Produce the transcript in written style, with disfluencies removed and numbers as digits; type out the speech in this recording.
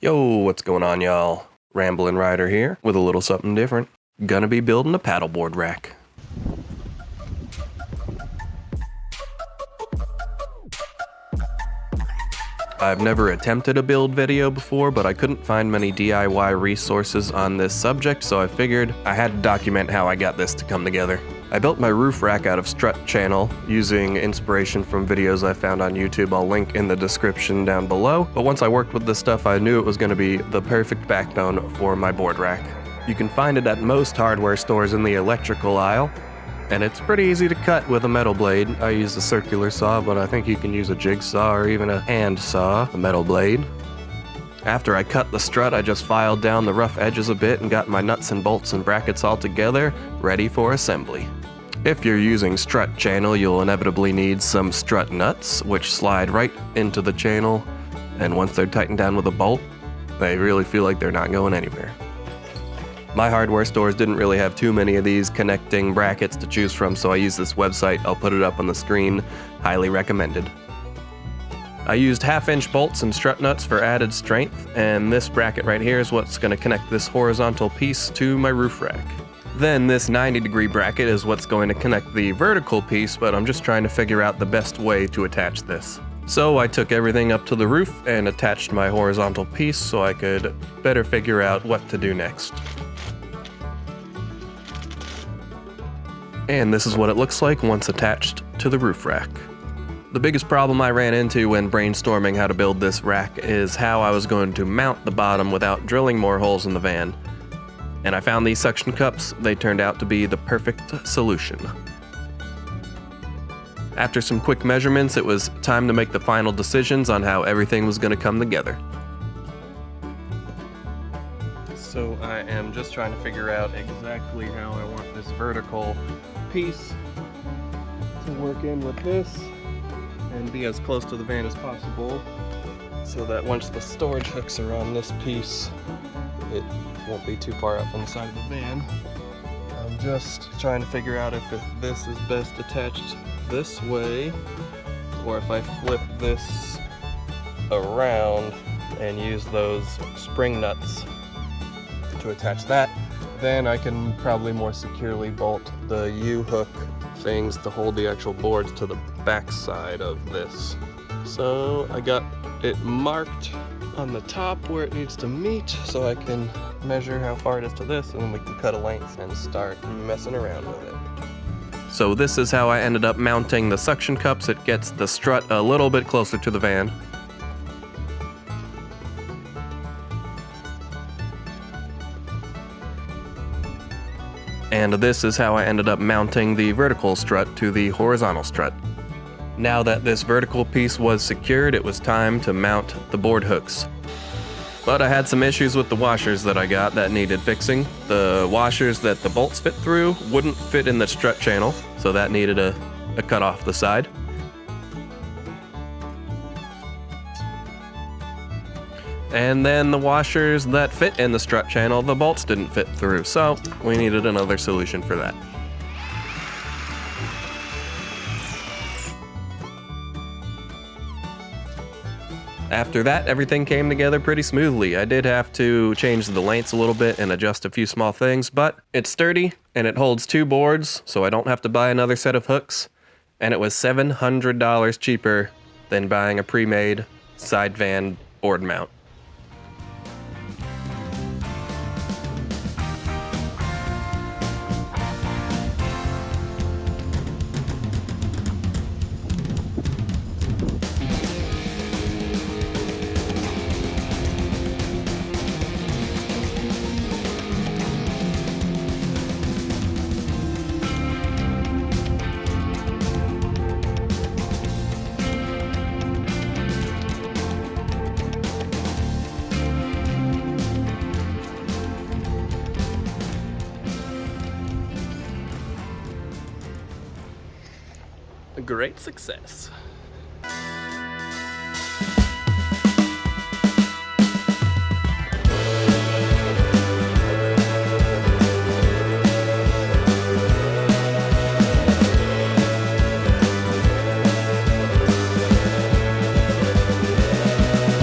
Yo, what's going on, y'all? Ramblin' Rider here with a little something different. Gonna be building a paddleboard rack. I've never attempted a build video before, but I couldn't find many DIY resources on this subject, so I figured I had to document how I got this to come together. I built my roof rack out of strut channel using inspiration from videos I found on YouTube. I'll link in the description down below. But once I worked with this stuff, I knew it was going to be the perfect backbone for my board rack. You can find it at most hardware stores in the electrical aisle, and it's pretty easy to cut with a metal blade. I used a circular saw, but I think you can use a jigsaw or even a hand saw, a metal blade. After I cut the strut, I just filed down the rough edges a bit and got my nuts and bolts and brackets all together, ready for assembly. If you're using strut channel, you'll inevitably need some strut nuts, which slide right into the channel, and once they're tightened down with a bolt, they really feel like they're not going anywhere. My hardware stores didn't really have too many of these connecting brackets to choose from, so I used this website. I'll put it up on the screen. Highly recommended. I used 1/2-inch bolts and strut nuts for added strength, and this bracket right here is what's going to connect this horizontal piece to my roof rack. Then this 90-degree bracket is what's going to connect the vertical piece, but I'm just trying to figure out the best way to attach this. So I took everything up to the roof and attached my horizontal piece so I could better figure out what to do next. And this is what it looks like once attached to the roof rack. The biggest problem I ran into when brainstorming how to build this rack is how I was going to mount the bottom without drilling more holes in the van. And I found these suction cups. They turned out to be the perfect solution. After some quick measurements, it was time to make the final decisions on how everything was going to come together. So I am just trying to figure out exactly how I want this vertical piece to work in with this and be as close to the van as possible, so that once the storage hooks are on this piece, it won't be too far out from the side of the van. I'm just trying to figure out if this is best attached this way, or if I flip this around and use those spring nuts to attach that. Then I can probably more securely bolt the U-hook things to hold the actual boards to the back side of this. So I got it marked on the top where it needs to meet, so I can measure how far it is to this, and then we can cut a length and start messing around with it. So this is how I ended up mounting the suction cups. It gets the strut a little bit closer to the van. And this is how I ended up mounting the vertical strut to the horizontal strut. Now that this vertical piece was secured, it was time to mount the board hooks. But I had some issues with the washers that I got that needed fixing. The washers that the bolts fit through wouldn't fit in the strut channel, so that needed a cut off the side. And then the washers that fit in the strut channel, the bolts didn't fit through, so we needed another solution for that. After that, everything came together pretty smoothly. I did have to change the lengths a little bit and adjust a few small things, but it's sturdy and it holds 2 boards, so I don't have to buy another set of hooks. And it was $700 cheaper than buying a pre-made side van board mount. A great success.